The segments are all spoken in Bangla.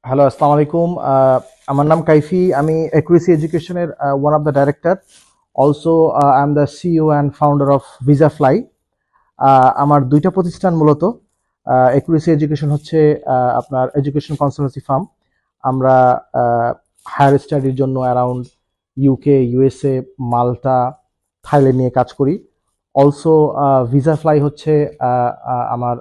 হ্যালো, আসসালামু আলাইকুম। আমার নাম কাইফি। আমি অ্যাকুরেসি এডুকেশনের one of the director. Also I am the CEO and founder of visa fly. আমার দুইটা প্রতিষ্ঠান মূলত। অ্যাকুরেসি এডুকেশন হচ্ছে আপনার এডুকেশন কনসালটেন্সি ফার্ম। আমরা হায়ার স্টাডির জন্য অ্যারাউন্ড ইউকে, ইউএসএ, মাল্টা, থাইল্যান্ড নিয়ে কাজ করি। অলসো ভিসা ফ্লাই হচ্ছে আমার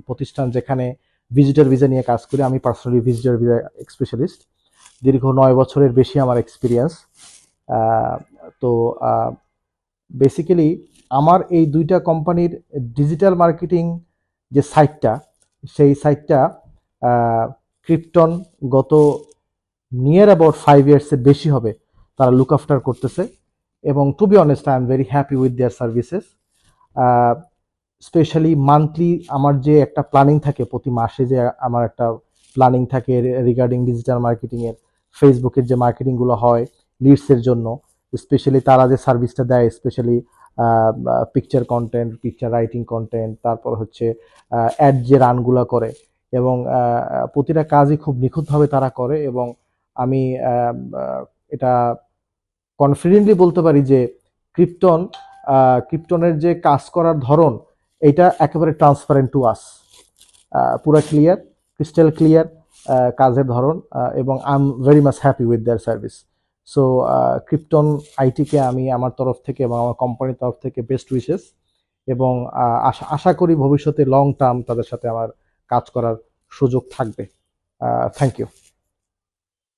প্রতিষ্ঠান, যেখানে ভিজিটর ভিসা নিয়ে কাজ করি। আমি পার্সোনালি ভিজিটর ভিসা স্পেশালিস্ট। দীর্ঘ 9 বছরের বেশি আমার এক্সপিরিয়েন্স। তো বেসিক্যালি আমার এই দুইটা কোম্পানির ডিজিটাল মার্কেটিং যে সাইটটা, সেই সাইটটা ক্রিপ্টন গত নিয়ার অ্যাবাউট 5 ইয়ার্সের বেশি হবে তারা লুক আফটার করতেছে। এবং to be honest, I am very happy with their services. Specially monthly আমার যে একটা প্ল্যানিং থাকে, প্রতি মাসে যে আমার একটা প্ল্যানিং থাকে রিগার্ডিং ডিজিটাল মার্কেটিংয়ের, ফেসবুকের যে মার্কেটিংগুলো হয় লিডসের জন্য, স্পেশালি তারা যে সার্ভিসটা দেয়, specially picture content, picture writing content, তারপর হচ্ছে অ্যাড যে রানগুলো করে, এবং প্রতিটা কাজই খুব নিখুঁতভাবে তারা করে। এবং আমি এটা কনফিডেন্টলি বলতে পারি যে ক্রিপ্টন ক্রিপ্টনের যে কাজ করার ধরন, এটা একেবারে ট্রান্সপারেন্ট টু আস, পুরা ক্লিয়ার, ক্রিস্টাল ক্লিয়ার কাজের ধরন। এবং I am very much happy with their service. So Krypton আইটিকে আমি আমার তরফ থেকে এবং আমার কোম্পানির তরফ থেকে বেস্ট উইশেস। এবং আশা আশা করি ভবিষ্যতে লং টার্ম তাদের সাথে আমার কাজ করার সুযোগ থাকবে। Thank you.